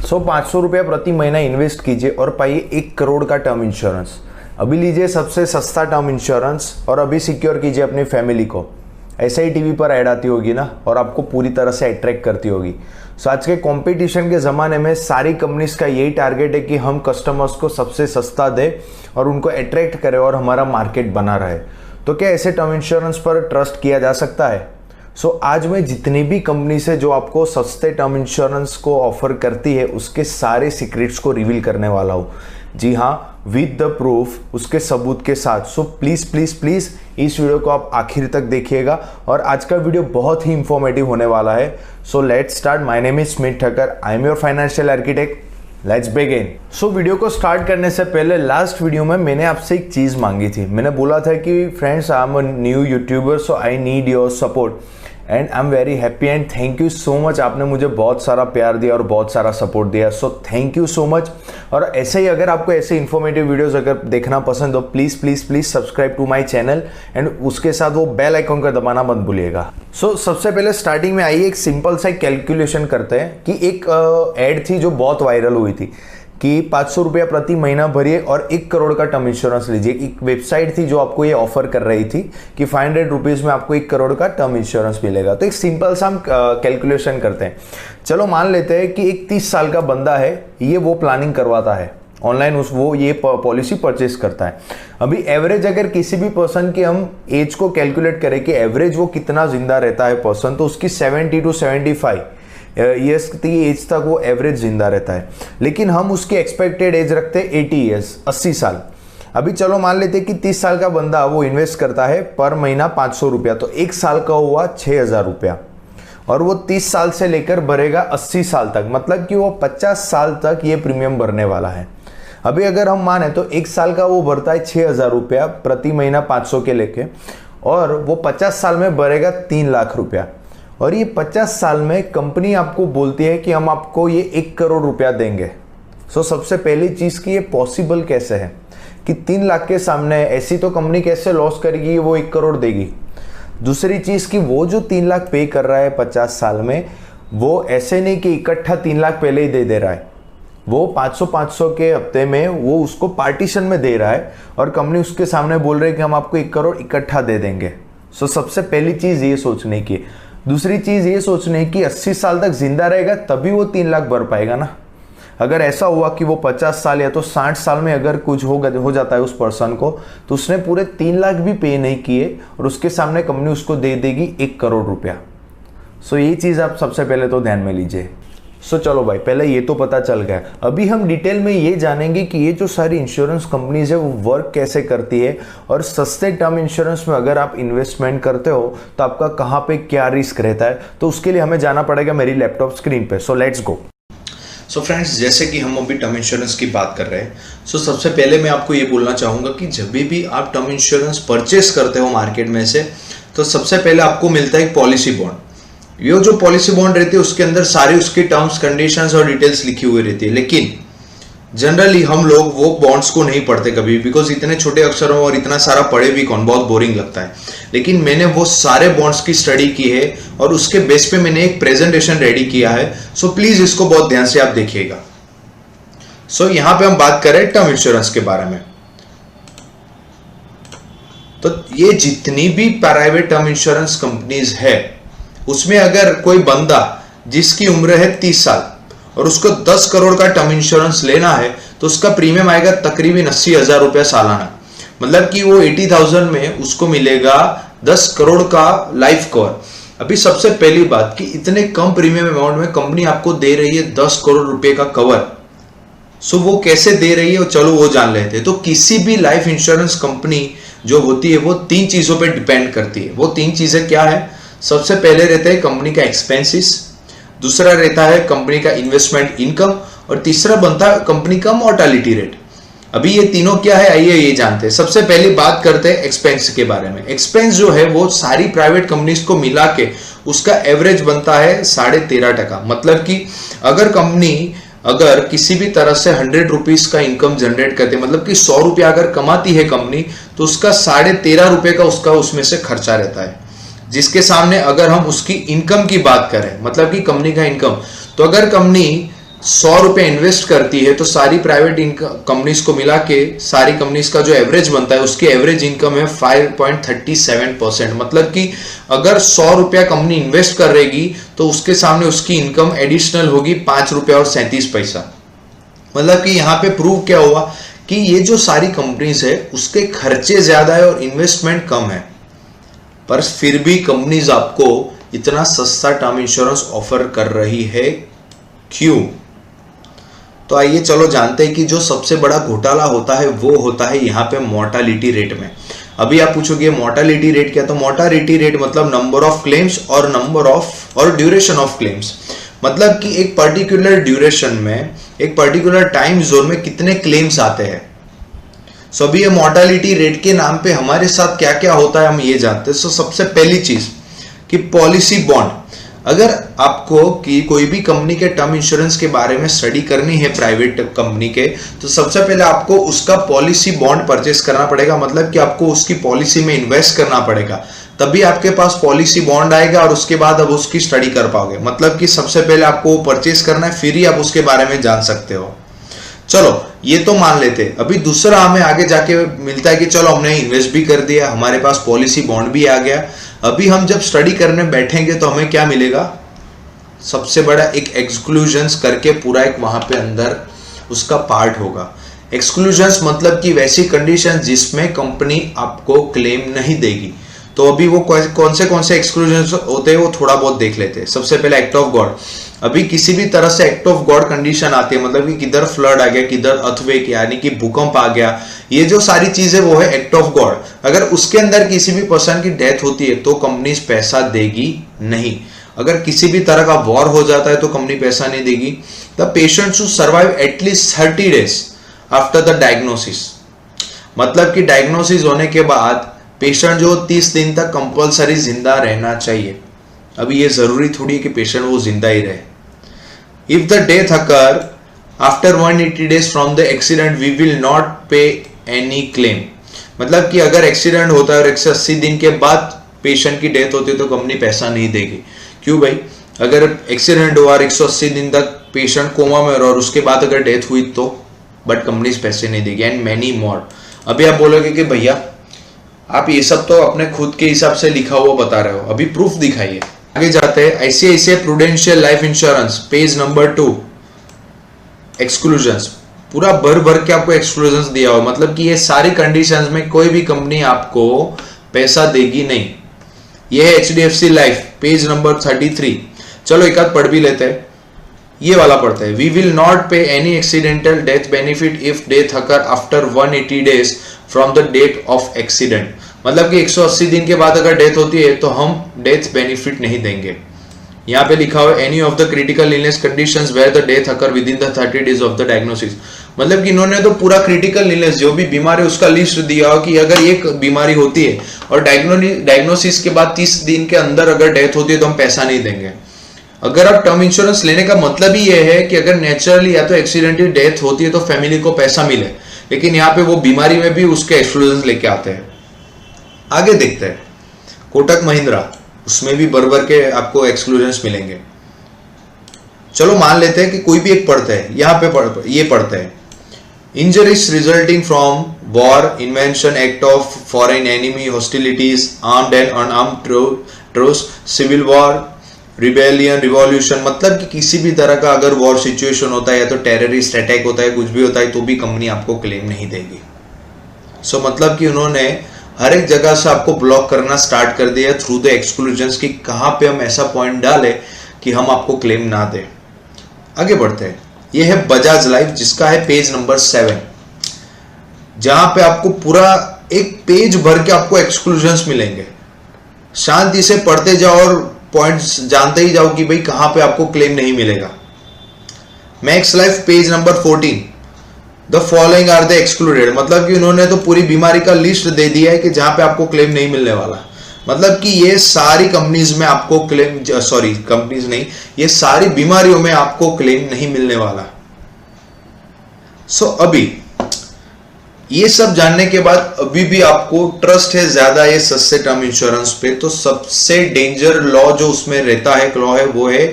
500 रुपया प्रति महीना इन्वेस्ट कीजिए और पाइए 1 करोड़ का टर्म इंश्योरेंस। अभी लीजिए सबसे सस्ता टर्म इंश्योरेंस और अभी सिक्योर कीजिए अपनी फैमिली को। ऐसे ही टीवी पर ऐड आती होगी ना, और आपको पूरी तरह से अट्रैक्ट करती होगी। आज के कंपटीशन के ज़माने में सारी कंपनीज का यही टारगेट है कि हम कस्टमर्स को सबसे सस्ता दें और उनको अट्रैक्ट करें और हमारा मार्केट बना रहे। तो क्या ऐसे टर्म इंश्योरेंस पर ट्रस्ट किया जा सकता है? आज मैं जितनी भी कंपनी से जो आपको सस्ते टर्म इंश्योरेंस को ऑफर करती है उसके सारे सीक्रेट्स को रिवील करने वाला हूँ। जी हाँ, विद द प्रूफ, उसके सबूत के साथ। प्लीज़ प्लीज़ प्लीज़ इस वीडियो को आप आखिर तक देखिएगा और आज का वीडियो बहुत ही इंफॉर्मेटिव होने वाला है। Let's start. My name is Smit Thakkar, I am your financial architect. Let's begin. Video को स्टार्ट करने से पहले लास्ट वीडियो में मैंने आपसे एक चीज़ मांगी थी। मैंने बोला था कि friends, I am a new YouTuber, so I need your support and I am very happy and thank you so much. आपने मुझे बहुत सारा प्यार दिया और बहुत सारा सपोर्ट दिया, so thank you so much. और ऐसे ही अगर आपको ऐसे इन्फॉर्मेटिव वीडियोस अगर देखना पसंद हो, please please please subscribe to my channel and उसके साथ वो बेल आइकन का दबाना मत भूलिएगा। सबसे पहले स्टार्टिंग में आइए एक सिंपल सा कैलकुलेशन करते हैं कि एक एड थी जो बहुत वायरल हुई थी कि 500 रुपया प्रति महीना भरिए और 1 करोड़ का टर्म इंश्योरेंस लीजिए। एक वेबसाइट थी जो आपको ये ऑफर कर रही थी कि 500 रुपीज़ में आपको 1 करोड़ का टर्म इंश्योरेंस मिलेगा। तो एक सिंपल सा हम कैलकुलेशन करते हैं। चलो मान लेते हैं कि एक 30 साल का बंदा है, ये वो प्लानिंग करवाता है ऑनलाइन, वो ये पॉलिसी परचेस करता है। अभी एवरेज अगर किसी भी पर्सन की हम एज को कैलकुलेट करें कि एवरेज वो कितना जिंदा रहता है पर्सन, तो उसकी 70 to 75 ईयर्स की एज तक वो एवरेज जिंदा रहता है। लेकिन हम उसकी एक्सपेक्टेड एज रखते हैं 80 ईयर्स, 80 साल। अभी चलो मान लेते हैं कि 30 साल का बंदा वो इन्वेस्ट करता है पर महीना 500 रुपया, तो 1 साल का हुआ 6000 रुपया और वो 30 साल से लेकर भरेगा 80 साल तक, मतलब कि वो 50 साल तक ये प्रीमियम भरने वाला है। अभी अगर हम माने तो 1 साल का वो भरता है 6000 रुपया प्रति महीना 500 के लेके, और वो 50 साल में भरेगा 3 लाख रुपया। और ये 50 साल में कंपनी आपको बोलती है कि हम आपको ये 1 करोड़ रुपया देंगे। सबसे पहली चीज़ कि ये पॉसिबल कैसे है कि 3 लाख के सामने ऐसी तो कंपनी कैसे लॉस करेगी, वो 1 करोड़ देगी। दूसरी चीज़ कि वो जो 3 लाख पे कर रहा है 50 साल में, वो ऐसे नहीं कि इकट्ठा 3 लाख पहले ही दे रहा है। वो 500 के हफ्ते में वो उसको पार्टीशन में दे रहा है और कंपनी उसके सामने बोल रही है कि हम आपको 1 करोड़ इकट्ठा दे देंगे। सबसे पहली चीज़ ये सोचने की। दूसरी चीज़ ये सोचने की 80 साल तक जिंदा रहेगा तभी वो 3 लाख भर पाएगा ना। अगर ऐसा हुआ कि वो 50 साल या तो 60 साल में अगर कुछ हो जाता है उस पर्सन को, तो उसने पूरे 3 लाख भी पे नहीं किए और उसके सामने कंपनी उसको दे देगी 1 करोड़ रुपया। ये चीज़ आप सबसे पहले तो ध्यान में लीजिए। चलो भाई, पहले ये तो पता चल गया। अभी हम डिटेल में ये जानेंगे कि ये जो सारी इंश्योरेंस कंपनीज है वो वर्क कैसे करती है और सस्ते टर्म इंश्योरेंस में अगर आप इन्वेस्टमेंट करते हो तो आपका कहाँ पे क्या रिस्क रहता है। तो उसके लिए हमें जाना पड़ेगा मेरी लैपटॉप स्क्रीन पे। Let's go. फ्रेंड्स, जैसे कि हम अभी टर्म इंश्योरेंस की बात कर रहे हैं, सबसे पहले मैं आपको ये बोलना चाहूँगा कि जब भी आप टर्म इंश्योरेंस परचेस करते हो मार्केट में से, तो सबसे पहले आपको मिलता है एक पॉलिसी बॉन्ड। ये जो पॉलिसी बॉन्ड रहती है उसके अंदर सारी उसकी टर्म्स, कंडीशंस और डिटेल्स लिखी हुई रहती है। लेकिन जनरली हम लोग वो बॉन्ड्स को नहीं पढ़ते कभी, बिकॉज इतने छोटे अक्षरों और इतना सारा पढ़े भी कौन, बहुत बोरिंग लगता है। लेकिन मैंने वो सारे बॉन्ड्स की स्टडी की है और उसके बेस पे मैंने एक प्रेजेंटेशन रेडी किया है। प्लीज इसको बहुत ध्यान से आप देखिएगा। यहां पे हम बात करें टर्म इंश्योरेंस के बारे में, तो ये जितनी भी प्राइवेट टर्म इंश्योरेंस कंपनीज है उसमें अगर कोई बंदा जिसकी उम्र है 30 साल और उसको 10 करोड़ का टर्म इंश्योरेंस लेना है, तो उसका प्रीमियम आएगा तकरीबन 80,000 रुपया सालाना। मतलब कि वो 80,000 में उसको मिलेगा 10 करोड़ का लाइफ कवर। अभी सबसे पहली बात कि इतने कम प्रीमियम अमाउंट में कंपनी आपको दे रही है 10 करोड़ रुपए का कवर। वो कैसे दे रही है, चलो वो जान लेते हैं। तो किसी भी लाइफ इंश्योरेंस कंपनी जो होती है वो 3 चीजों पर डिपेंड करती है। वो 3 चीजें क्या है? सबसे पहले रहता है कंपनी का एक्सपेंसेस, दूसरा रहता है कंपनी का इन्वेस्टमेंट इनकम और तीसरा बनता है कंपनी का मॉर्टेलिटी रेट। अभी ये तीनों क्या है, आइए ये जानते हैं। सबसे पहले बात करते हैं एक्सपेंस के बारे में। एक्सपेंस जो है वो सारी प्राइवेट कंपनीज को मिला के उसका एवरेज बनता है 13.5%। मतलब कि अगर कंपनी अगर किसी भी तरह से 100 रुपीज का इनकम जनरेट करते, मतलब कि 100 रुपया अगर कमाती है कंपनी, तो उसका 13.5 रुपए का उसका उसमें से खर्चा रहता है। जिसके सामने अगर हम उसकी इनकम की बात करें, मतलब कि कंपनी का इनकम, तो अगर कंपनी ₹100 इन्वेस्ट करती है तो सारी प्राइवेट कंपनीज को मिला के सारी कंपनीज का जो एवरेज बनता है उसकी एवरेज इनकम है 5.37%। मतलब कि अगर ₹100 कंपनी इन्वेस्ट करेगी तो उसके सामने उसकी इनकम एडिशनल होगी ₹5.37। मतलब कि यहाँ पे प्रूव क्या हुआ कि ये जो सारी कंपनीज है उसके खर्चे ज्यादा है और इन्वेस्टमेंट कम है, पर फिर भी कंपनीज आपको इतना सस्ता टर्म इंश्योरेंस ऑफर कर रही है, क्यों? तो आइए चलो जानते हैं कि जो सबसे बड़ा घोटाला होता है वो होता है यहाँ पे मोर्टालिटी रेट में। अभी आप पूछोगे मोर्टालिटी रेट क्या? तो मोर्टालिटी रेट मतलब नंबर ऑफ क्लेम्स और ड्यूरेशन ऑफ क्लेम्स। मतलब कि एक पर्टिकुलर ड्यूरेशन में, एक पर्टिकुलर टाइम जोन में कितने क्लेम्स आते हैं। सो अभी ये मोर्टालिटी रेट के नाम पे हमारे साथ क्या क्या होता है हम ये जानते हैं। सो सबसे पहली चीज कि पॉलिसी बॉन्ड। अगर आपको कि कोई भी कंपनी के टर्म इंश्योरेंस के बारे में स्टडी करनी है प्राइवेट कंपनी के, तो सबसे पहले आपको उसका पॉलिसी बॉन्ड परचेस करना पड़ेगा। मतलब कि आपको उसकी पॉलिसी में इन्वेस्ट करना पड़ेगा, तभी आपके पास पॉलिसी बॉन्ड आएगा और उसके बाद आप उसकी स्टडी कर पाओगे। मतलब कि सबसे पहले आपको परचेस करना है, फिर ही आप उसके बारे में जान सकते हो। चलो ये तो मान लेते। अभी दूसरा हमें आगे जाके मिलता है कि चलो हमने इन्वेस्ट भी कर दिया, हमारे पास पॉलिसी बॉन्ड भी आ गया। अभी हम जब स्टडी करने बैठेंगे तो हमें क्या मिलेगा? सबसे बड़ा एक एक्सक्लूजन्स करके पूरा एक वहां पे अंदर उसका पार्ट होगा। एक्सक्लूजन्स मतलब कि वैसी कंडीशन जिसमें कंपनी आपको क्लेम नहीं देगी। तो अभी वो कौन से एक्सक्लूजन्स होते हैं वो थोड़ा बहुत देख लेते हैं। सबसे पहले एक्ट ऑफ गॉड। अभी किसी भी तरह से एक्ट ऑफ गॉड कंडीशन आती है, मतलब कि किधर फ्लड आ गया, किधर अर्थक्वेक यानी कि भूकंप आ गया, ये जो सारी चीजें वो है एक्ट ऑफ गॉड। अगर उसके अंदर किसी भी पर्सन की डेथ होती है तो कंपनी पैसा देगी नहीं। अगर किसी भी तरह का वॉर हो जाता है तो कंपनी पैसा नहीं देगी। The patient should survive at least 30 days after the diagnosis. मतलब कि डायग्नोसिस होने के बाद पेशेंट जो 30 दिन तक कंपलसरी जिंदा रहना चाहिए। अभी ये जरूरी थोड़ी है कि पेशेंट वो जिंदा ही रहे। If the death occur after 180 days from the accident we will not pay any claim. मतलब कि अगर एक्सीडेंट होता है और 180 दिन के बाद पेशेंट की डेथ होती है तो कंपनी पैसा नहीं देगी। क्यों भाई? अगर एक्सीडेंट हुआ और 180 दिन तक पेशेंट कोमा में रहा और उसके बाद अगर डेथ हुई तो, बट कंपनी पैसे नहीं देगी। And many more. अभी आप बोलोगे कि भैया आप ये सब तो अपने खुद के हिसाब से लिखा हुआ बता रहे हो, अभी प्रूफ दिखाइए। आगे जाते हैं। ICICI prudential life insurance page number 2 exclusions. पूरा भर के आपको एक्सक्लूजन्स दिया हो। मतलब कि ये सारी कंडीशंस में कोई भी कंपनी आपको पैसा देगी नहीं। ये है HDFC लाइफ पेज नंबर 33। चलो एक आध पढ़ भी लेते हैं। ये वाला पढ़ते हैं। We will not pay any accidental death benefit if death occur after 180 days from the date of accident. मतलब कि 180 दिन के बाद अगर डेथ होती है तो हम डेथ बेनिफिट नहीं देंगे। यहाँ पे लिखा हुआ any of the critical illness conditions where the death occur within the 30 days of the diagnosis. मतलब कि इन्होंने तो पूरा क्रिटिकल इलनेस जो भी बीमारी उसका लिस्ट दिया हो कि अगर ये बीमारी होती है और डायग्नोसिस के बाद 30 दिन के अंदर अगर डेथ होती है तो हम पैसा नहीं देंगे। अगर आप टर्म इंश्योरेंस लेने का मतलब ही ये है कि अगर नेचुरली या तो एक्सीडेंटली डेथ होती है तो फैमिली को पैसा मिले, लेकिन यहाँ पे वो बीमारी में भी उसके एक्सक्लूजन लेके आते हैं। आगे देखते हैं। कोटक महिंद्रा, उसमें भी भर के आपको एक्सक्लूजन्स मिलेंगे। चलो मान लेते हैं कि कोई भी एक पढ़ते हैं। यहाँ पे ये पढ़ते हैं injuries resulting from war, invention, act of foreign enemy, hostilities, armed and unarmed truce, civil war, rebellion, revolution. मतलब कि किसी भी तरह का अगर वॉर सिचुएशन होता है या तो टेररिस्ट अटैक होता है, कुछ भी होता है, तो भी कंपनी आपको क्लेम नहीं देगी। सो मतलब कि उन्होंने हर एक जगह से आपको ब्लॉक करना स्टार्ट कर दिया थ्रू द एक्सक्लूजन्स कि कहां पे हम ऐसा पॉइंट डाले कि हम आपको क्लेम ना दें। आगे बढ़ते हैं। यह है बजाज लाइफ, जिसका है पेज नंबर 7, जहां पे आपको पूरा एक पेज भर के आपको एक्सक्लूजन्स मिलेंगे। शांति से पढ़ते जाओ और पॉइंट्स जानते ही जाओ कि भाई कहां पे आपको क्लेम नहीं मिलेगा। Max Life page number 14, the following are the excluded. मतलब कि उन्होंने तो पूरी बीमारी का लिस्ट दे दिया है कि जहां पे आपको क्लेम नहीं मिलने वाला। मतलब कि ये सारी कंपनीज में आपको क्लेम, सॉरी कंपनीज नहीं, ये सारी बीमारियों में आपको क्लेम नहीं मिलने वाला। सो अभी ये सब जानने के बाद अभी भी आपको ट्रस्ट है ज्यादा ये सस्ते टर्म इंश्योरेंस पे, तो सबसे डेंजर लॉ जो उसमें रहता है, क्लॉ है, वो है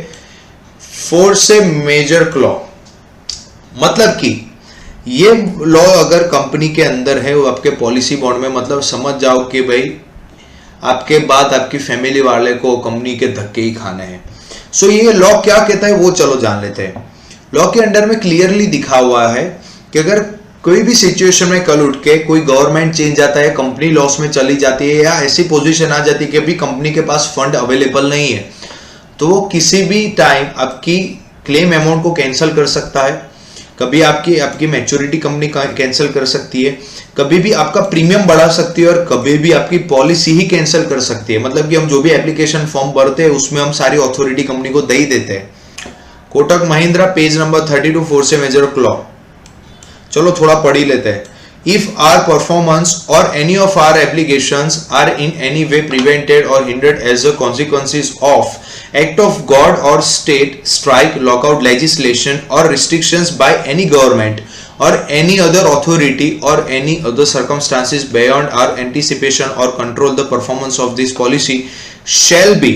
फोर्स मेजर क्लॉ। मतलब कि ये लॉ अगर कंपनी के अंदर है, वो आपके पॉलिसी बॉन्ड में, मतलब समझ जाओ कि भाई आपके बाद आपकी फैमिली वाले को कंपनी के धक्के ही खाने हैं। सो ये लॉ क्या कहता है वो चलो जान लेते हैं। लॉ के अंडर में क्लियरली दिखा हुआ है कि अगर कोई भी सिचुएशन में कल उठ के कोई गवर्नमेंट चेंज आता है, कंपनी लॉस में चली जाती है, या ऐसी पोजीशन आ जाती है कि अभी कंपनी के पास फंड अवेलेबल नहीं है, तो वो किसी भी टाइम आपकी क्लेम अमाउंट को कैंसिल कर सकता है। कभी आपकी मैच्योरिटी कंपनी कैंसिल कर सकती है, कभी भी आपका प्रीमियम बढ़ा सकती है, और कभी भी आपकी पॉलिसी ही कैंसिल कर सकती है। मतलब कि हम जो भी एप्लीकेशन फॉर्म भरते हैं उसमें हम सारी अथॉरिटी कंपनी को दे ही देते हैं। Kotak Mahindra page number 32 force majeure law, चलो थोड़ा पढ़ ही लेते हैं। If our performance or any of our applications are in any way prevented or hindered as a consequences of act of God or state, strike, lockout legislation or restrictions by any government or any other authority or any other circumstances beyond our anticipation or control, the performance of this policy shall be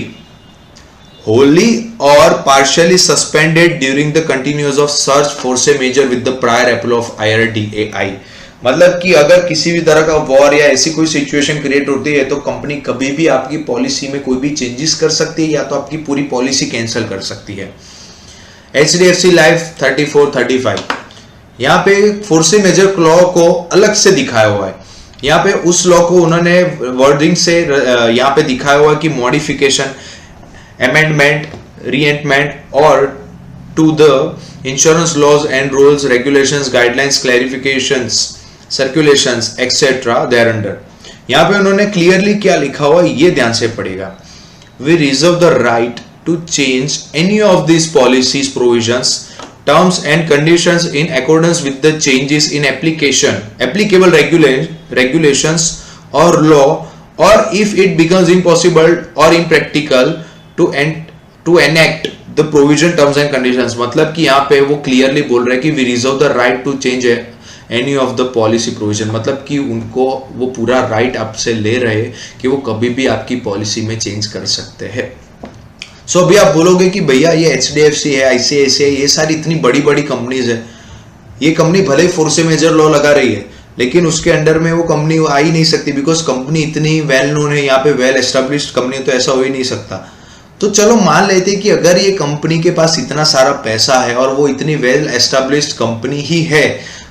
wholly or partially suspended during the continuance of such force majeure with the prior approval of IRDAI। मतलब कि अगर किसी भी तरह का war या ऐसी कोई सिचुएशन क्रिएट होती है तो कंपनी कभी भी आपकी पॉलिसी में कोई भी चेंजेस कर सकती है, या तो आपकी पूरी पॉलिसी कैंसिल कर सकती है। HDFC लाइफ 3435, यहाँ पे फोर्स मेजर लॉ को अलग से दिखाया हुआ है। यहाँ पे उस लॉ को उन्होंने वर्डिंग से यहाँ पे दिखाया हुआ है कि मॉडिफिकेशन, अमेंडमेंट, रीएंटमेंट और to the insurance laws and rules, regulations, guidelines, clarifications, circulations etcetera thereunder. यहाँ पे उन्होंने क्लियरली क्या लिखा हुआ है ये ध्यान से पढ़ेगा। We reserve the right to change any of this policies provisions, terms and conditions in accordance with the changes in applicable regulations or law, or if it becomes impossible or impractical to enact the provision, terms and conditions। मतलब कि यहाँ पे वो clearly बोल रहे हैं कि we reserve the right to change any of the policy provision। मतलब कि उनको वो पूरा राइट आपसे ले रहे हैं कि वो कभी भी आपकी पॉलिसी में चेंज कर सकते हैं। सो अभी आप बोलोगे कि भैया ये HDFC है, ICICI, ये सारी इतनी बड़ी बड़ी कंपनीज है, ये कंपनी भले ही फोर्स मेजर लॉ लगा रही है लेकिन उसके अंडर में वो कंपनी आ ही नहीं सकती, बिकॉज कंपनी इतनी वेल नोन है, यहाँ पे वेल एस्टेब्लिश्ड कंपनी, तो ऐसा हो ही नहीं सकता। तो चलो मान लेते कि अगर ये कंपनी के पास इतना सारा पैसा है और वो इतनी वेल एस्टेब्लिश्ड कंपनी ही है,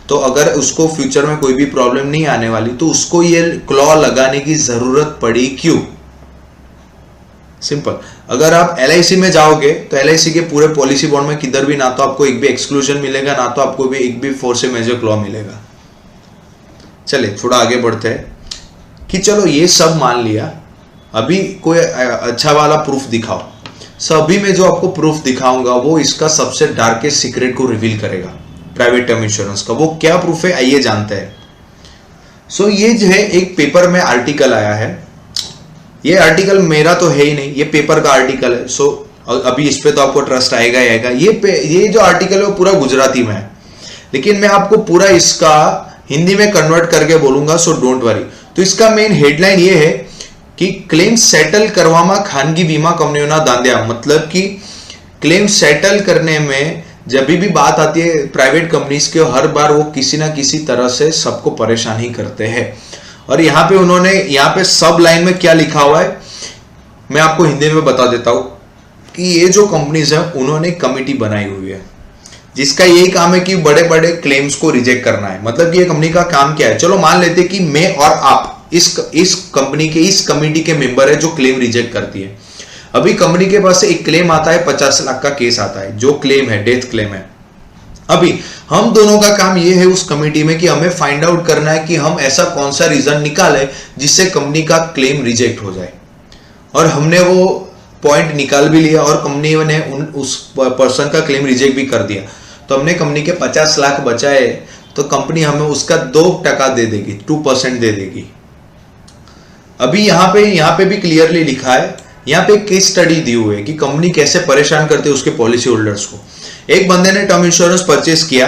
तो अगर उसको फ्यूचर में कोई भी प्रॉब्लम नहीं आने वाली, तो उसको ये क्लॉ लगाने की जरूरत पड़ी क्यों? सिंपल। अगर आप LIC में जाओगे तो LIC के पूरे पॉलिसी बॉन्ड में किधर भी ना तो आपको एक भी एक्सक्लूजन मिलेगा, ना तो आपको भी एक भी फोर्स मेजर क्लॉ मिलेगा। चले थोड़ा आगे बढ़ते हैं कि चलो ये सब मान लिया, अभी कोई अच्छा वाला प्रूफ दिखाओ। अभी मैं जो आपको प्रूफ दिखाऊंगा वो इसका सबसे डार्केस्ट सीक्रेट को रिवील करेगा प्राइवेट टर्म इंश्योरेंस का। वो क्या प्रूफ है आइए जानते हैं। सो ये जो है एक पेपर में आर्टिकल आया है, ये आर्टिकल मेरा तो है ही नहीं, ये पेपर का आर्टिकल है। सो अभी इस पे तो आपको ट्रस्ट आएगा ही आएगा। ये जो आर्टिकल है वो पूरा गुजराती में है, लेकिन मैं आपको पूरा इसका हिंदी में कन्वर्ट करके बोलूंगा, सो डोंट वरी। तो इसका मेन हेडलाइन ये है कि क्लेम सेटल करवामा खानगी बीमा कंपनीओना दांधिया। मतलब कि क्लेम सेटल करने में जब भी बात आती है प्राइवेट कंपनीज के, हर बार वो किसी ना किसी तरह से सबको परेशान ही करते हैं। और यहाँ पे उन्होंने यहाँ पे सब लाइन में क्या लिखा हुआ है मैं आपको हिंदी में बता देता हूं कि ये जो कंपनीज है उन्होंने कमिटी बनाई हुई है जिसका यही काम है कि बड़े बड़े क्लेम्स को रिजेक्ट करना है। मतलब कि ये कंपनी का काम क्या है, चलो मान लेते कि मैं और आप इस कंपनी के इस कमिटी के मेंबर है जो क्लेम रिजेक्ट करती है। अभी कंपनी के पास एक क्लेम आता है, 50 लाख का केस आता है, जो क्लेम है डेथ क्लेम है। अभी हम दोनों का काम यह है उस कमेटी में कि हमें फाइंड आउट करना है कि हम ऐसा कौन सा रीजन निकाले जिससे कंपनी का क्लेम रिजेक्ट हो जाए। और हमने वो पॉइंट निकाल भी लिया और कंपनी ने उस पर्सन का क्लेम रिजेक्ट भी कर दिया। तो हमने कंपनी के 50 लाख बचाए, तो कंपनी हमें उसका 2% दे देगी, 2% दे देगी। अभी यहाँ पे भी क्लियरली लिखा है, यहाँ पे केस स्टडी दी हुई है कि कंपनी कैसे परेशान करते है उसके पॉलिसी होल्डर्स को। एक बंदे ने टर्म इंश्योरेंस परचेस किया,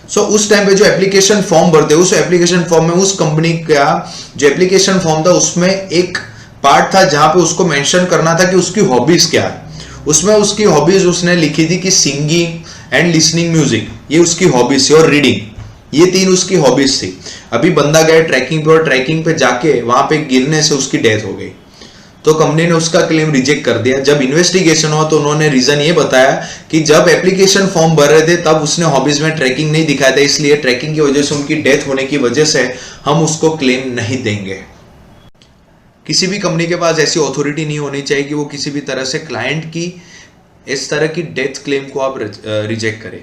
सो उस टाइम पे जो एप्लीकेशन फॉर्म भरते उस एप्लीकेशन फॉर्म में उस कंपनी का जो एप्लीकेशन फॉर्म था उसमें एक पार्ट था जहां पे उसको मेंशन करना था कि उसकी हॉबीज क्या है। उसमें उसकी हॉबीज उसने लिखी थी कि सिंगिंग एंड लिसनिंग म्यूजिक, ये उसकी हॉबीज थी, और रीडिंग, ये 3 उसकी हॉबीज थी। अभी बंदा गया ट्रैकिंग पे और ट्रैकिंग पे जाके वहां पे गिरने से उसकी डेथ हो गई, तो कंपनी ने उसका क्लेम रिजेक्ट कर दिया। जब इन्वेस्टिगेशन हुआ तो उन्होंने रीजन ये बताया कि जब एप्लीकेशन फॉर्म भर रहे थे तब उसने हॉबीज में ट्रैकिंग नहीं दिखाया था, इसलिए ट्रैकिंग की वजह से उनकी डेथ होने की वजह से हम उसको क्लेम नहीं देंगे। किसी भी कंपनी के पास ऐसी अथॉरिटी नहीं होनी चाहिए कि वो किसी भी तरह से क्लाइंट की इस तरह की डेथ क्लेम को आप रिजेक्ट करें।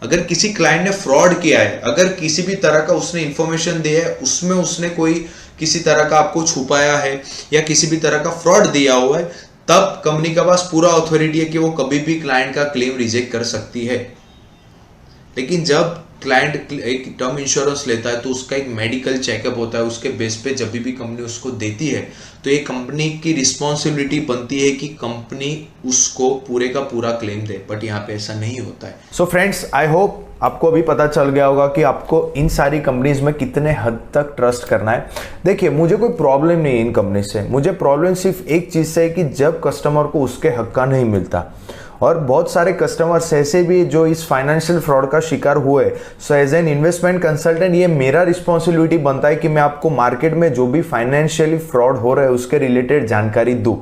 अगर किसी क्लाइंट ने फ्रॉड किया है, अगर किसी भी तरह का उसने इंफॉर्मेशन दिया है, उसमें उसने कोई किसी तरह का आपको छुपाया है या किसी भी तरह का फ्रॉड दिया हुआ है, तब कंपनी के पास पूरा अथॉरिटी है कि वो कभी भी क्लाइंट का क्लेम रिजेक्ट कर सकती है। लेकिन जब क्लाइंट एक टर्म इंश्योरेंस लेता है तो उसका एक मेडिकल चेकअप होता है, उसके बेस पे जब भी कंपनी उसको देती है तो ये कंपनी की रिस्पॉन्सिबिलिटी बनती है कि कंपनी उसको पूरे का पूरा क्लेम दे, बट यहाँ पे ऐसा नहीं होता है। सो फ्रेंड्स, आई होप आपको अभी पता चल गया होगा कि आपको इन सारी कंपनीज में कितने हद तक ट्रस्ट करना है। देखिए, मुझे कोई प्रॉब्लम नहीं है इन कंपनी से, मुझे प्रॉब्लम सिर्फ एक चीज़ से है कि जब कस्टमर को उसके हक का नहीं मिलता। और बहुत सारे कस्टमर्स ऐसे भी जो इस फाइनेंशियल फ्रॉड का शिकार हुए। So as an investment consultant ये मेरा रिस्पॉन्सिबिलिटी बनता है कि मैं आपको मार्केट में जो भी फाइनेंशियली फ्रॉड हो रहा है उसके रिलेटेड जानकारी दूँ।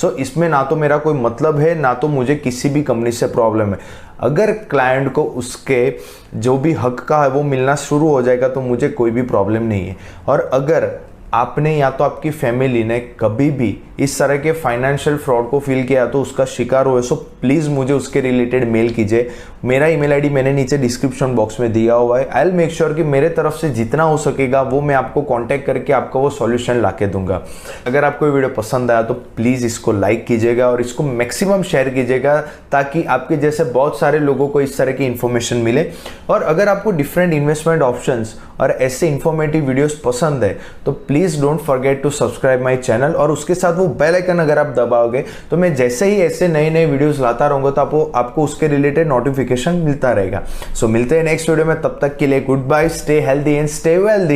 सो इसमें ना तो मेरा कोई मतलब है, ना तो मुझे किसी भी कंपनी से प्रॉब्लम है। अगर क्लाइंट को उसके जो भी हक का है वो मिलना शुरू हो जाएगा तो मुझे कोई भी प्रॉब्लम नहीं है। और अगर आपने या तो आपकी फैमिली ने कभी भी इस तरह के फाइनेंशियल फ्रॉड को फील किया तो उसका शिकार हुए, सो प्लीज़ मुझे उसके रिलेटेड मेल कीजिए। मेरा ईमेल आईडी मैंने नीचे डिस्क्रिप्शन बॉक्स में दिया हुआ है। आई विल मेक श्योर कि मेरे तरफ से जितना हो सकेगा वो मैं आपको कांटेक्ट करके आपको वो सॉल्यूशन ला के दूंगा। अगर आपको ये वीडियो पसंद आया तो प्लीज़ इसको लाइक कीजिएगा और इसको मैक्सिमम शेयर कीजिएगा ताकि आपके जैसे बहुत सारे लोगों को इस तरह की इन्फॉर्मेशन मिले। और अगर आपको डिफरेंट इन्वेस्टमेंट ऑप्शंस और ऐसे इंफॉर्मेटिव वीडियोस पसंद है तो please don't forget to subscribe my channel, और उसके साथ वो बेल आइकन अगर आप दबाओगे तो मैं जैसे ही ऐसे नए नए वीडियोस लाता रहूँगा तो आपको उसके रिलेटेड नोटिफिकेशन मिलता रहेगा। सो मिलते हैं नेक्स्ट वीडियो में, तब तक के लिए goodbye, stay healthy and stay wealthy.